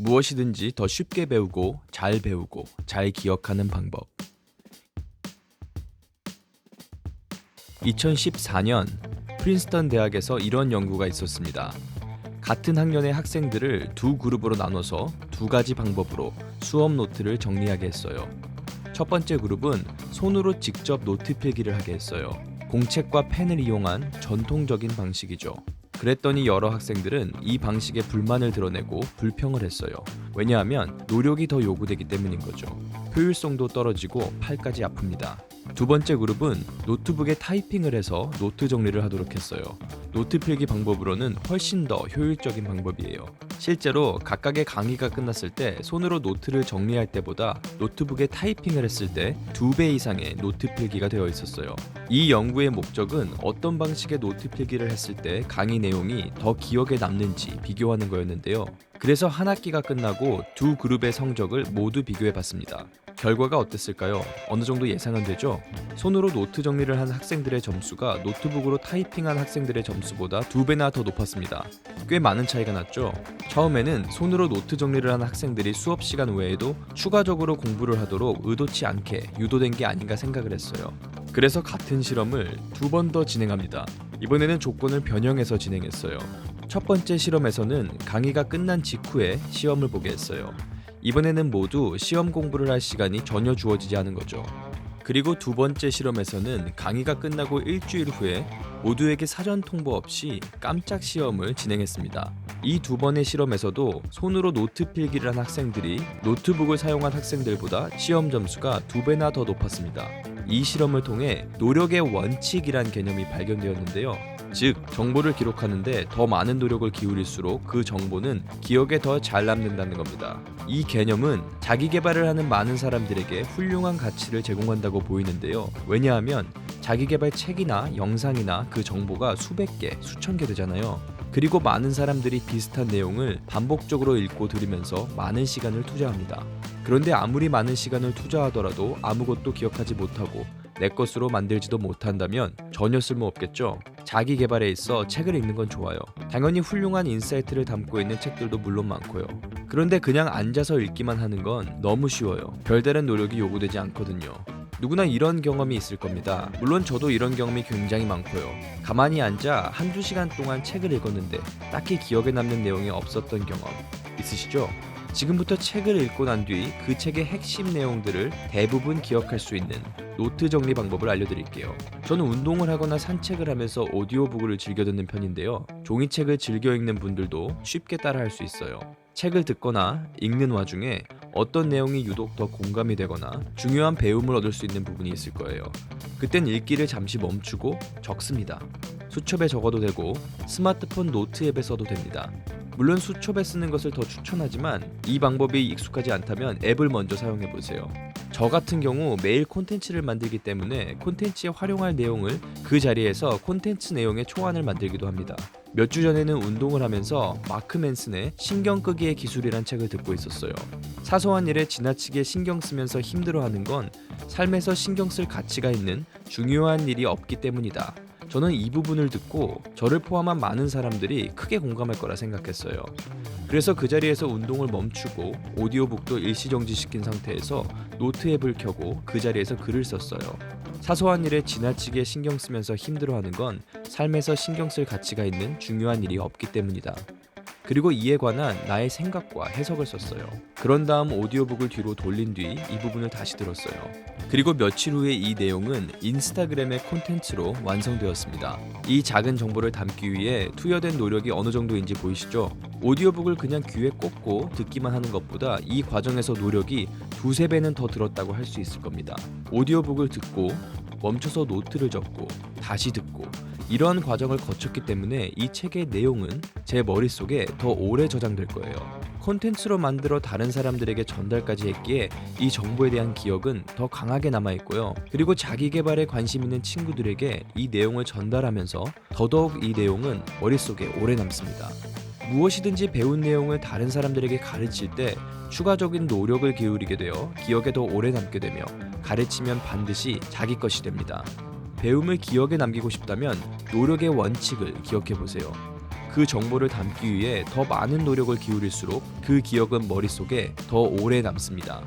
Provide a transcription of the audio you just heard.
무엇이든지 더 쉽게 배우고 잘 기억하는 방법. 2014년 프린스턴 대학에서 이런 연구가 있었습니다. 같은 학년의 학생들을 두 그룹으로 나눠서 두 가지 방법으로 수업 노트를 정리하게 했어요. 첫 번째 그룹은 손으로 직접 노트 필기를 하게 했어요. 공책과 펜을 이용한 전통적인 방식이죠. 그랬더니 여러 학생들은 이 방식에 불만을 드러내고 불평을 했어요. 왜냐하면 노력이 더 요구되기 때문인 거죠. 효율성도 떨어지고 팔까지 아픕니다. 두 번째 그룹은 노트북에 타이핑을 해서 노트 정리를 하도록 했어요. 노트 필기 방법으로는 훨씬 더 효율적인 방법이에요. 실제로 각각의 강의가 끝났을 때 손으로 노트를 정리할 때보다 노트북에 타이핑을 했을 때 2배 이상의 노트 필기가 되어 있었어요. 이 연구의 목적은 어떤 방식의 노트 필기를 했을 때 강의 내용이 더 기억에 남는지 비교하는 거였는데요. 그래서 한 학기가 끝나고 두 그룹의 성적을 모두 비교해 봤습니다. 결과가 어땠을까요? 어느 정도 예상은 되죠? 손으로 노트 정리를 한 학생들의 점수가 노트북으로 타이핑한 학생들의 점수보다 2배나 더 높았습니다. 꽤 많은 차이가 났죠? 처음에는 손으로 노트 정리를 한 학생들이 수업 시간 외에도 추가적으로 공부를 하도록 의도치 않게 유도된 게 아닌가 생각을 했어요. 그래서 같은 실험을 2번 더 진행합니다. 이번에는 조건을 변형해서 진행했어요. 첫 번째 실험에서는 강의가 끝난 직후에 시험을 보게 했어요. 이번에는 모두 시험 공부를 할 시간이 전혀 주어지지 않은 거죠. 그리고 두 번째 실험에서는 강의가 끝나고 일주일 후에 모두에게 사전 통보 없이 깜짝 시험을 진행했습니다. 이 두 번의 실험에서도 손으로 노트 필기를 한 학생들이 노트북을 사용한 학생들보다 시험 점수가 2배나 더 높았습니다. 이 실험을 통해 노력의 원칙이란 개념이 발견되었는데요. 즉, 정보를 기록하는데 더 많은 노력을 기울일수록 그 정보는 기억에 더 잘 남는다는 겁니다. 이 개념은 자기 개발을 하는 많은 사람들에게 훌륭한 가치를 제공한다고 보이는데요. 왜냐하면 자기 개발 책이나 영상이나 그 정보가 수백 개, 수천 개 되잖아요. 그리고 많은 사람들이 비슷한 내용을 반복적으로 읽고 들으면서 많은 시간을 투자합니다. 그런데 아무리 많은 시간을 투자하더라도 아무것도 기억하지 못하고 내 것으로 만들지도 못한다면 전혀 쓸모없겠죠. 자기 개발에 있어 책을 읽는 건 좋아요. 당연히 훌륭한 인사이트를 담고 있는 책들도 물론 많고요. 그런데 그냥 앉아서 읽기만 하는 건 너무 쉬워요. 별다른 노력이 요구되지 않거든요. 누구나 이런 경험이 있을 겁니다. 물론 저도 이런 경험이 굉장히 많고요. 가만히 앉아 한두 시간 동안 책을 읽었는데 딱히 기억에 남는 내용이 없었던 경험 있으시죠? 지금부터 책을 읽고 난 뒤 그 책의 핵심 내용들을 대부분 기억할 수 있는 노트 정리 방법을 알려드릴게요. 저는 운동을 하거나 산책을 하면서 오디오북을 즐겨 듣는 편인데요. 종이책을 즐겨 읽는 분들도 쉽게 따라할 수 있어요. 책을 듣거나 읽는 와중에 어떤 내용이 유독 더 공감이 되거나 중요한 배움을 얻을 수 있는 부분이 있을 거예요. 그땐 읽기를 잠시 멈추고 적습니다. 수첩에 적어도 되고 스마트폰 노트 앱에 써도 됩니다. 물론 수첩에 쓰는 것을 더 추천하지만 이 방법이 익숙하지 않다면 앱을 먼저 사용해보세요. 저 같은 경우 매일 콘텐츠를 만들기 때문에 콘텐츠에 활용할 내용을 그 자리에서 콘텐츠 내용의 초안을 만들기도 합니다. 몇 주 전에는 운동을 하면서 마크 맨슨의 신경 끄기의 기술이란 책을 듣고 있었어요. 사소한 일에 지나치게 신경 쓰면서 힘들어하는 건 삶에서 신경 쓸 가치가 있는 중요한 일이 없기 때문이다. 저는 이 부분을 듣고 저를 포함한 많은 사람들이 크게 공감할 거라 생각했어요. 그래서 그 자리에서 운동을 멈추고 오디오북도 일시정지시킨 상태에서 노트 앱을 켜고 그 자리에서 글을 썼어요. 사소한 일에 지나치게 신경 쓰면서 힘들어하는 건 삶에서 신경 쓸 가치가 있는 중요한 일이 없기 때문이다. 그리고 이에 관한 나의 생각과 해석을 썼어요. 그런 다음 오디오북을 뒤로 돌린 뒤 이 부분을 다시 들었어요. 그리고 며칠 후에 이 내용은 인스타그램의 콘텐츠로 완성되었습니다. 이 작은 정보를 담기 위해 투여된 노력이 어느 정도인지 보이시죠? 오디오북을 그냥 귀에 꽂고 듣기만 하는 것보다 이 과정에서 노력이 2~3배는 더 들었다고 할 수 있을 겁니다. 오디오북을 듣고 멈춰서 노트를 적고 다시 듣고 이러한 과정을 거쳤기 때문에 이 책의 내용은 제 머릿속에 더 오래 저장될 거예요. 콘텐츠로 만들어 다른 사람들에게 전달까지 했기에 이 정보에 대한 기억은 더 강하게 남아있고요. 그리고 자기 개발에 관심 있는 친구들에게 이 내용을 전달하면서 더더욱 이 내용은 머릿속에 오래 남습니다. 무엇이든지 배운 내용을 다른 사람들에게 가르칠 때 추가적인 노력을 기울이게 되어 기억에 더 오래 남게 되며 가르치면 반드시 자기 것이 됩니다. 배움을 기억에 남기고 싶다면 노력의 원칙을 기억해보세요. 그 정보를 담기 위해 더 많은 노력을 기울일수록 그 기억은 머릿속에 더 오래 남습니다.